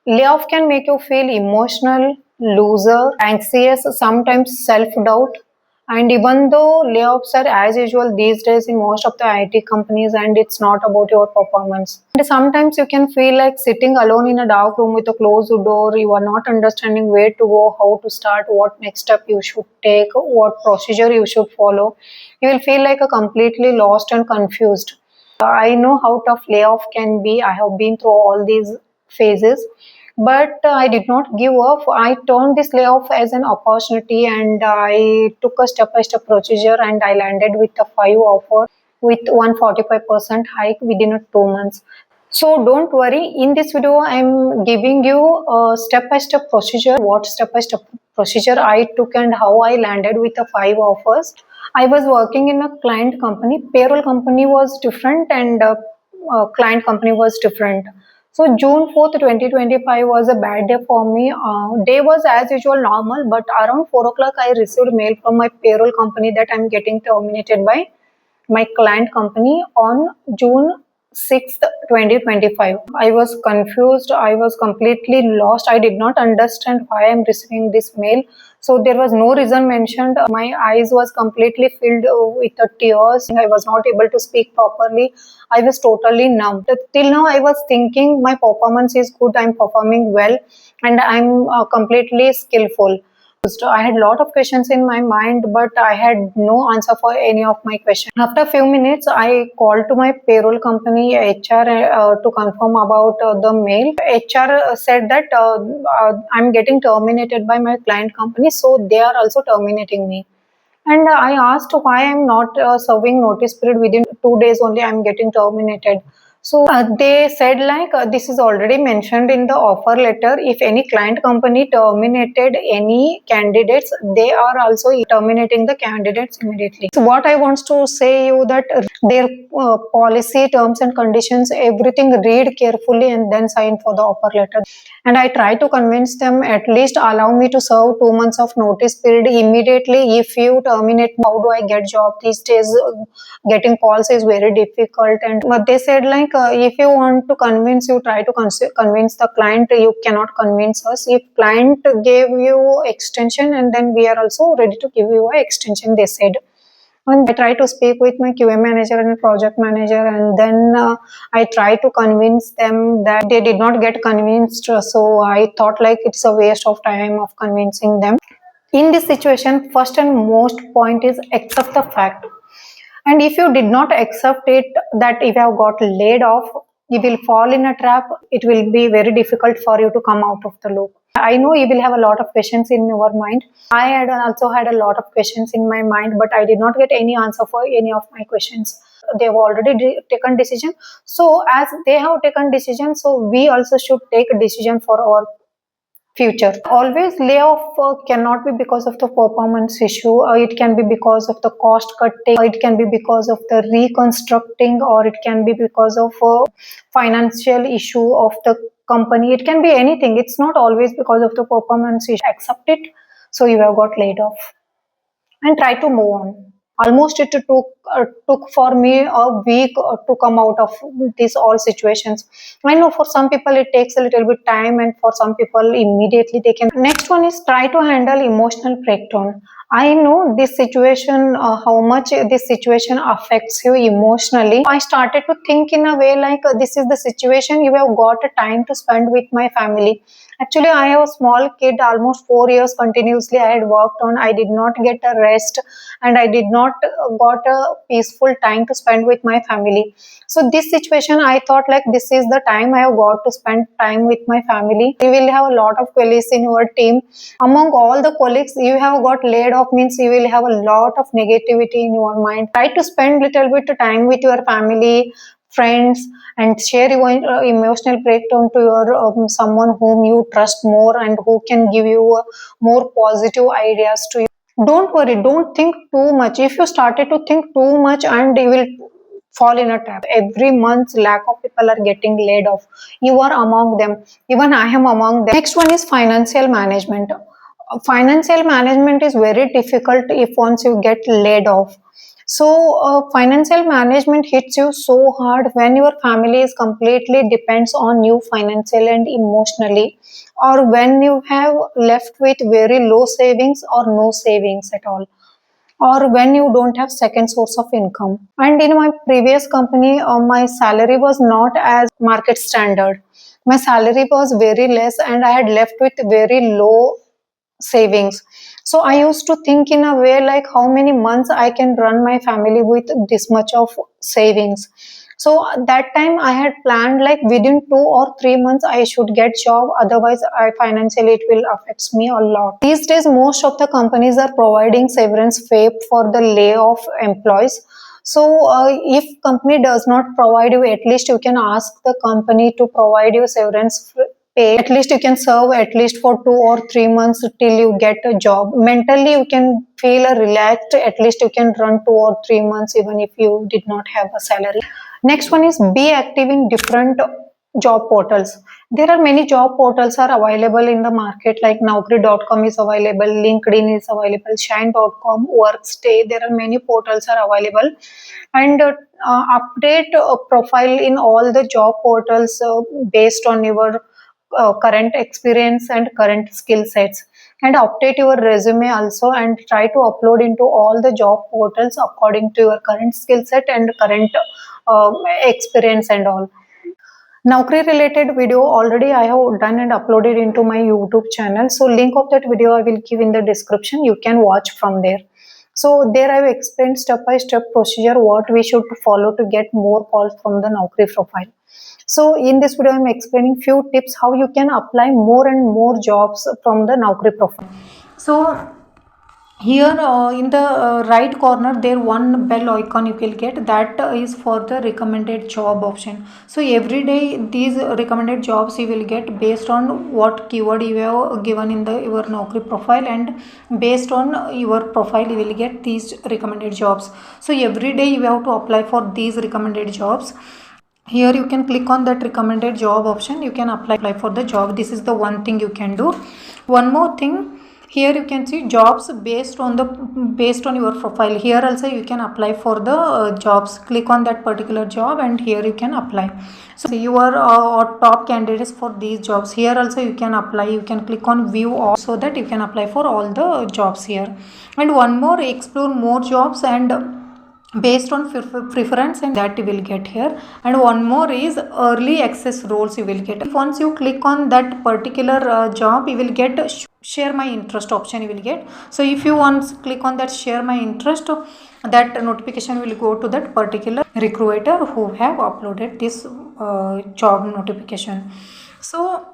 Layoff can make you feel emotional, loser, anxious, sometimes self-doubt. And even though layoffs are as usual these days in most of the IT companies, and it's not about your performance. And sometimes you can feel like sitting alone in a dark room with a closed door. You are not understanding where to go, how to start, what next step you should take, what procedure you should follow. You will feel like a completely lost and confused. I know how tough layoff can be. I have been through all these phases, but I did not give up. I turned this layoff as an opportunity, and I took a step-by-step procedure, and I landed with a 5 offer with 145% hike within 2 months. So don't worry. In this video, I'm giving you a step-by-step procedure. What step-by-step procedure I took and how I landed with the 5 offers. I was working in a client company. Payroll company was different, and client company was different. So June 4th, 2025 was a bad day for me. Day was as usual normal, but around 4 o'clock I received mail from my payroll company that I'm getting terminated by my client company on June 6th, 2025. I was confused. I was completely lost. I did not understand why I'm receiving this mail. So there was no reason mentioned. My eyes was completely filled with the tears. I was not able to speak properly. I was totally numb. Till now, I was thinking my performance is good. I'm performing well, and I'm completely skillful. I had a lot of questions in my mind, but I had no answer for any of my questions. After a few minutes, I called to my payroll company HR to confirm about the mail. HR said that I'm getting terminated by my client company, so they are also terminating me. And I asked why I'm not serving notice period within 2 days only. I'm getting terminated. So they said like this is already mentioned in the offer letter. If any client company terminated any candidates, they are also terminating the candidates immediately. So what I want to say you that their policy, terms and conditions, everything read carefully and then sign for the offer letter. And I try to convince them at least allow me to serve 2 months of notice period immediately. If you terminate, how do I get job these days? Getting calls is very difficult. And but they said like if you want to convince, you try to convince the client. You cannot convince us. If client gave you extension, and then we are also ready to give you a extension, they said. And I try to speak with my QA manager and project manager, and then I try to convince them that they did not get convinced. So I thought like it's a waste of time of convincing them. In this situation, first and most point is accept the fact. And if you did not accept it, that if you have got laid off, you will fall in a trap. It will be very difficult for you to come out of the loop. I know you will have a lot of questions in your mind. I had also had a lot of questions in my mind, but I did not get any answer for any of my questions. They have already taken decision. So as they have taken decision, so we also should take a decision for our future. Always layoff cannot be because of the performance issue. It can be because of the cost cutting. It can be because of the reconstructing, or it can be because of financial issue of the company. It can be anything. It's not always because of the performance issue. Accept it. So you have got laid off and try to move on. Almost it took for me a week to come out of these all situations. I know for some people it takes a little bit time, and for some people immediately they can. Next one is try to handle emotional breakdown. I know this situation, how much this situation affects you emotionally. I started to think in a way like this is the situation, you have got a time to spend with my family. Actually, I have a small kid, almost 4 years continuously I had worked on. I did not get a rest, and I did not got a peaceful time to spend with my family. So this situation, I thought like this is the time I have got to spend time with my family. You will have a lot of colleagues in your team. Among all the colleagues you have got laid off means you will have a lot of negativity in your mind. Try to spend little bit of time with your family, friends, and share your emotional breakdown to your someone whom you trust more and who can give you more positive ideas to you. Don't worry, don't think too much. If you started to think too much, and you will fall in a trap. Every month lakh of people are getting laid off. You are among them. Even I am among them. Next one is financial management. Financial management is very difficult if once you get laid off. So financial management hits you so hard when your family is completely depends on you financially and emotionally, or when you have left with very low savings or no savings at all, or when you don't have second source of income. And in my previous company, my salary was not as market standard. My salary was very less and I had left with very low savings. So I used to think in a way like how many months I can run my family with this much of savings. So that time I had planned like within 2 or 3 months I should get job, otherwise I financially it will affects me a lot. These days most of the companies are providing severance pay for the layoff employees. So if company does not provide you, at least you can ask the company to provide you severance pay. At least you can serve at least for 2 or 3 months till you get a job. Mentally you can feel relaxed. At least you can run 2 or 3 months even if you did not have a salary. Next one is be active in different job portals. There are many job portals are available in the market, like Naukri.com is available, LinkedIn is available, Shine.com, Workstay. There are many portals are available, and update profile in all the job portals based on your current experience and current skill sets, and update your resume also and try to upload into all the job portals according to your current skill set and current experience and all. Naukri related video already I have done and uploaded into my YouTube channel. So link of that video I will give in the description. You can watch from there. So there I have explained step by step procedure what we should follow to get more calls from the Naukri profile. So in this video I am explaining few tips how you can apply more and more jobs from the Naukri profile. So here in the right corner there one bell icon you will get, that is for the recommended job option. So every day these recommended jobs you will get based on what keyword you have given in the your Naukri profile, and based on your profile you will get these recommended jobs. So every day you have to apply for these recommended jobs. Here you can click on that recommended job option, you can apply for the job. This is the one thing you can do. One more thing, here you can see jobs based on your profile. Here also you can apply for the jobs. Click on that particular job and here you can apply. So you are top candidates for these jobs. Here also you can apply. You can click on view all so that you can apply for all the jobs here. And one more, explore more jobs and based on preference, and that you will get here. And one more is early access roles you will get. Once you click on that particular job, you will get share my interest option you will get. So if you once click on that share my interest, that notification will go to that particular recruiter who have uploaded this job notification. So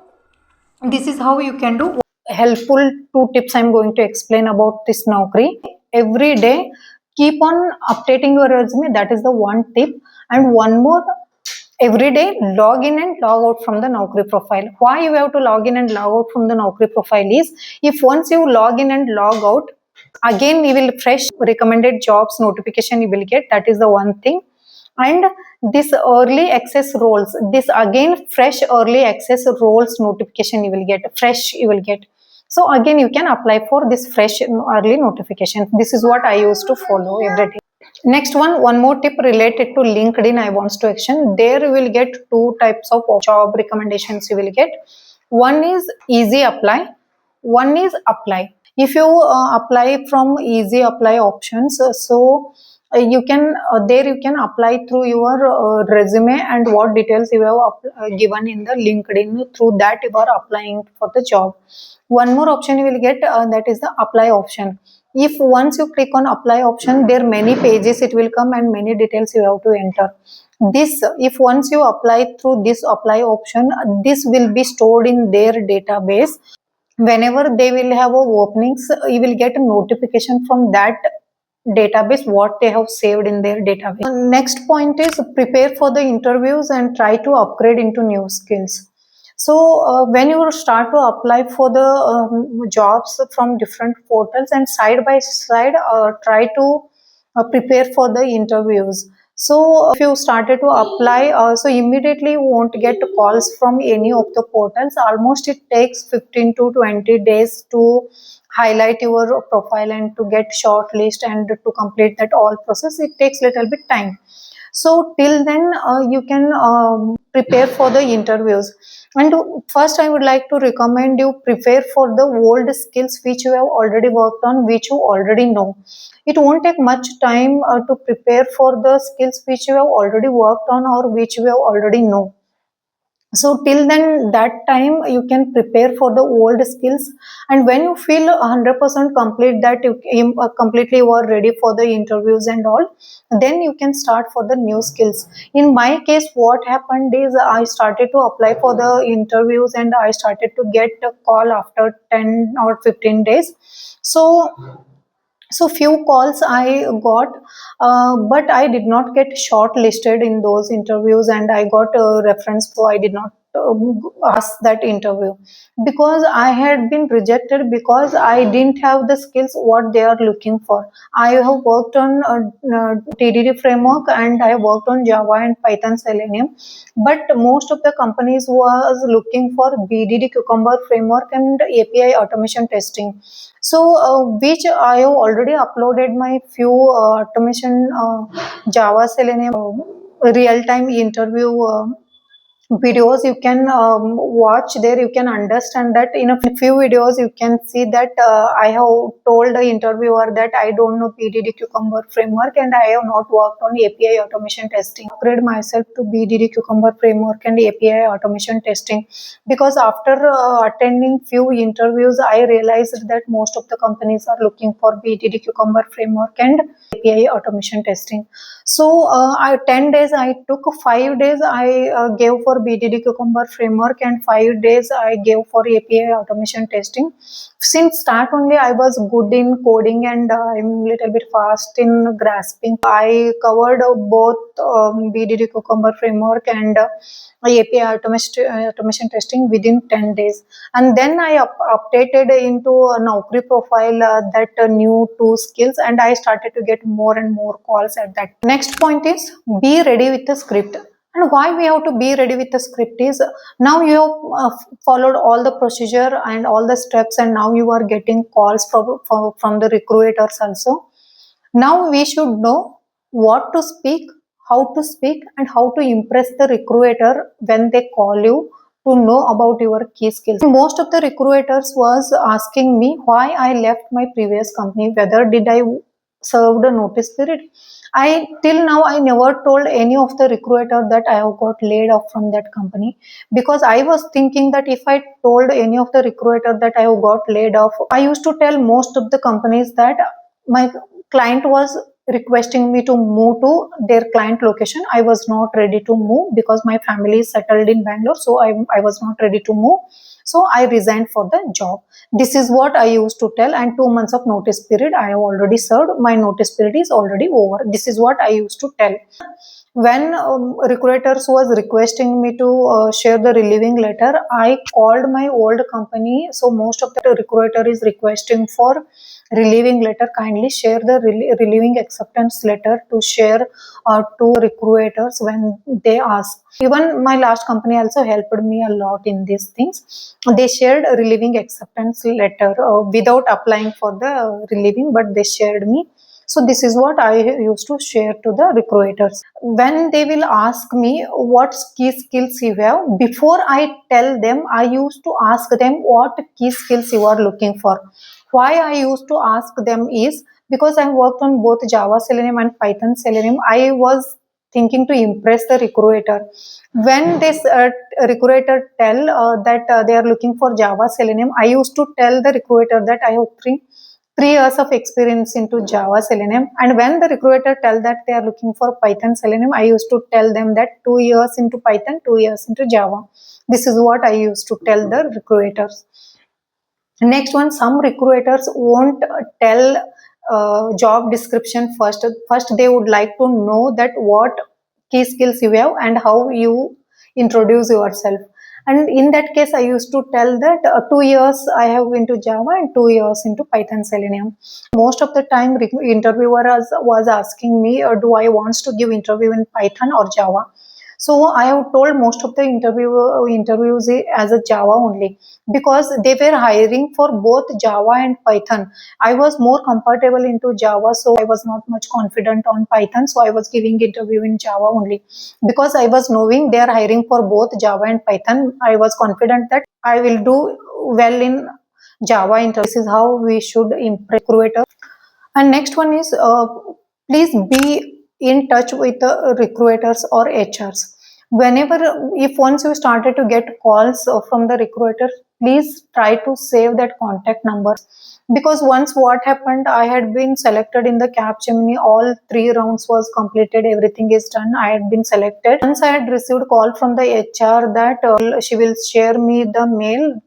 this is how you can do. Helpful two tips I'm going to explain about this Naukri. Every day keep on updating your resume, that is the one tip. And one more, every day log in and log out from the Naukri profile. Why you have to log in and log out from the Naukri profile is, if once you log in and log out, again you will fresh recommended jobs notification you will get. That is the one thing. And this early access roles, this again fresh early access roles notification you will get, fresh you will get. So again you can apply for this fresh early notification. This is what I used to follow every day. Next one more tip related to LinkedIn I wants to action. There you will get two types of job recommendations you will get. One is easy apply, one is apply. If you apply from easy apply options, so you can there you can apply through your resume and what details you have given in the LinkedIn. Through that you are applying for the job. One more option you will get, that is the apply option. If once you click on apply option, there many pages it will come and many details you have to enter. This, if once you apply through this apply option, this will be stored in their database. Whenever they will have openings, you will get a notification from that database what they have saved in their database. Next point is prepare for the interviews and try to upgrade into new skills. So when you start to apply for the jobs from different portals, and side by side try to prepare for the interviews. So if you started to apply, so immediately you won't get calls from any of the portals. Almost it takes 15 to 20 days to highlight your profile and to get shortlist and to complete that all process. It takes little bit time. So till then, you can prepare for the interviews. And first, I would like to recommend you prepare for the old skills which you have already worked on, which you already know. It won't take much time to prepare for the skills which you have already worked on or which you have already know. So till then, that time you can prepare for the old skills, and when you feel 100% complete that completely you are ready for the interviews and all, then you can start for the new skills. In my case, what happened is I started to apply for the interviews and I started to get a call after 10 or 15 days. So few calls I got, but I did not get shortlisted in those interviews, and I got a reference, so I did not ask that interview because I had been rejected because I didn't have the skills what they are looking for. I have worked on TDD framework and I worked on Java and Python Selenium, but most of the companies was looking for BDD Cucumber framework and API automation testing. So, which I have already uploaded my few automation Java Selenium real time interview videos. You can watch there, you can understand that in a few videos you can see that I have told the interviewer that I don't know BDD Cucumber framework and I have not worked on API automation testing. Upgrade myself to BDD Cucumber framework and API automation testing because after attending few interviews I realized that most of the companies are looking for BDD Cucumber framework and API automation testing. So 10 days I took, 5 days I gave for BDD Cucumber framework and 5 days I gave for API automation testing. Since start only I was good in coding and I'm little bit fast in grasping. I covered both BDD Cucumber framework and API automation testing within 10 days. And then I updated into a Naukri profile that new two skills, and I started to get more and more calls at that. Next point is be ready with the script. And why we have to be ready with the script is now you have followed all the procedure and all the steps, and now you are getting calls from the recruiters also. Now we should know what to speak, how to speak, and how to impress the recruiter when they call you to know about your key skills. Most of the recruiters was asking me why I left my previous company, whether did I served a notice period. I till now I never told any of the recruiter that I have got laid off from that company because I was thinking that if I told any of the recruiter that I have got laid off, I used to tell most of the companies that my client was requesting me to move to their client location. I was not ready to move because my family is settled in Bangalore, so I was not ready to move. So I resigned for the job. This is what I used to tell, and 2 months of notice period I have already served. My notice period is already over. This is what I used to tell. When recruiters was requesting me to share the relieving letter, I called my old company. So most of the recruiter is requesting for relieving letter. Kindly share the relieving acceptance letter to share to recruiters when they ask. Even my last company also helped me a lot in these things. They shared a relieving acceptance letter without applying for the relieving, but they shared me. So this is what I used to share to the recruiters. When they will ask me what key skills you have, before I tell them, I used to ask them what key skills you are looking for. Why I used to ask them is because I worked on both Java Selenium and Python Selenium. I was thinking to impress the recruiter. When this recruiter tell that they are looking for Java Selenium, I used to tell the recruiter that I have three years of experience into Java Selenium. And when the recruiter tell that they are looking for Python Selenium, I used to tell them that 2 years into Python, 2 years into Java. This is what I used to tell the recruiters. Next one, some recruiters won't tell job description first. First, they would like to know that what key skills you have and how you introduce yourself. And in that case, I used to tell that 2 years I have into Java and 2 years into Python Selenium. Most of the time, interviewer was asking me, do I wants to give interview in Python or Java? So I have told most of the interviews as a Java only, because they were hiring for both Java and Python. I was more comfortable into Java, so I was not much confident on Python. So I was giving interview in Java only, because I was knowing they are hiring for both Java and Python. I was confident that I will do well in Java interview. This is how we should impress recruiter. And next one is, please be in touch with the recruiters or HRs. Whenever, if once you started to get calls from the recruiter, please try to save that contact number. Because once what happened, I had been selected in the Capgemini, all 3 rounds was completed, everything is done, I had been selected. Once I had received call from the HR that she will share me the mail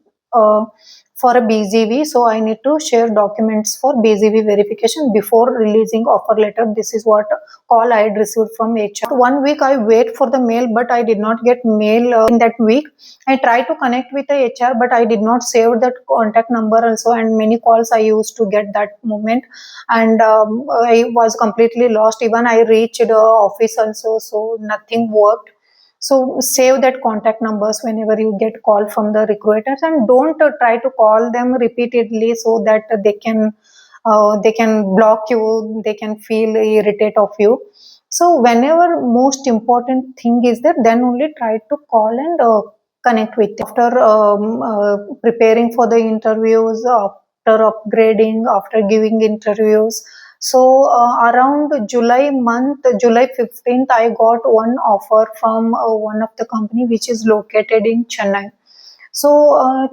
for a BGV, so I need to share documents for BGV verification before releasing offer letter. This is what call I had received from HR. 1 week I wait for the mail, but I did not get mail in that week. I tried to connect with the HR, but I did not save that contact number also, and many calls I used to get that moment, and I was completely lost. Even I reached the office also, so nothing worked. So save that contact numbers whenever you get call from the recruiters, and don't try to call them repeatedly, so that they can block you, they can feel irritate of you. So whenever most important thing is there, then only try to call and connect with them. After preparing for the interviews, after upgrading, after giving interviews, so around July month, July 15th, I got one offer from one of the company which is located in Chennai. So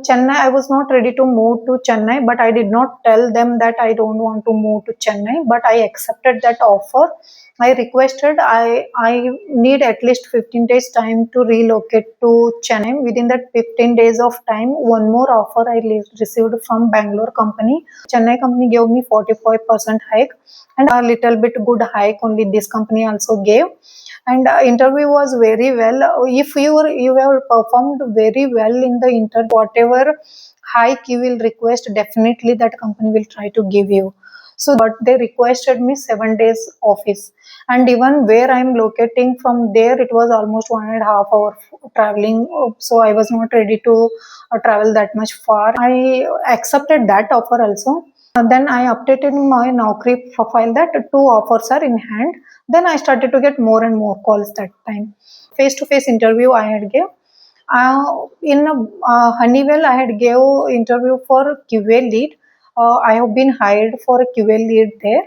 Chennai, I was not ready to move to Chennai, but I did not tell them that I don't want to move to Chennai, but I accepted that offer. I requested, I need at least 15 days time to relocate to Chennai. Within that 15 days of time, one more offer I received from Bangalore company. Chennai company gave me 45% hike, and a little bit good hike only this company also gave. And interview was very well. If you have performed very well in the interview, whatever hike you will request, definitely that company will try to give you. So but they requested me 7 days office, and even where I'm locating from there, it was almost 1.5 hour traveling. So I was not ready to travel that much far. I accepted that offer also. Then I updated my Naukri profile that 2 offers are in hand. Then I started to get more and more calls that time. Face to face interview I had gave. In Honeywell, I had gave interview for QA lead. I have been hired for a QA lead there.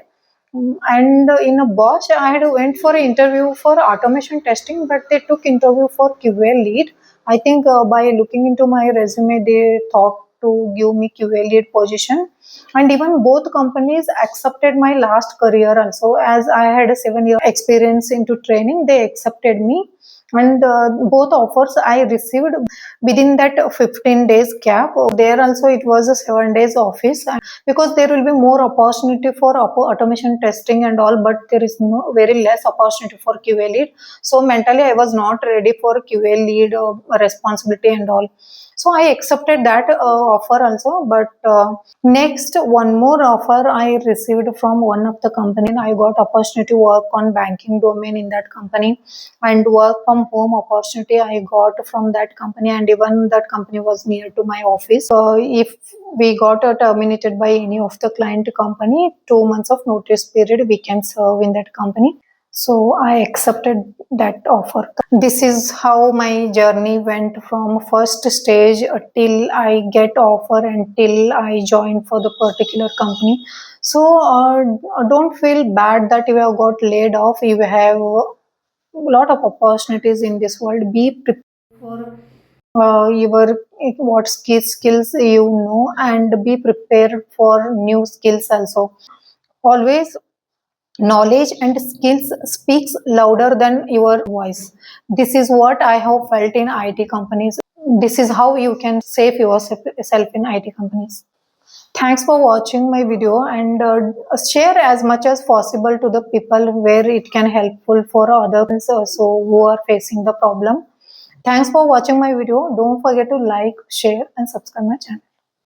And in a Bosch, I had went for an interview for automation testing, but they took interview for QA lead. I think by looking into my resume, they thought to give me QA lead position. And even both companies accepted my last career also, as I had a 7 year experience into training. They accepted me, and both offers I received within that 15 days gap. There also it was a 7 days office, because there will be more opportunity for automation testing and all, but there is no very less opportunity for QA lead. So mentally I was not ready for QA lead responsibility and all. So I accepted that offer also. But next, one more offer I received from one of the company. I got opportunity to work on banking domain in that company, and work from home opportunity I got from that company, and even that company was near to my office. If we got terminated by any of the client company, 2 months of notice period we can serve in that company. So I accepted that offer. This is how my journey went from first stage till I get offer until I join for the particular company. So don't feel bad that you have got laid off. You have a lot of opportunities in this world. Be prepared for your what skills you know, and be prepared for new skills also. Always knowledge and skills speaks louder than your voice. This is what I have felt in IT companies. This is how you can save yourself in IT companies. Thanks for watching my video, and share as much as possible to the people where it can helpful for others also who are facing the problem. Thanks for watching my video. Don't forget to like, share and subscribe my channel.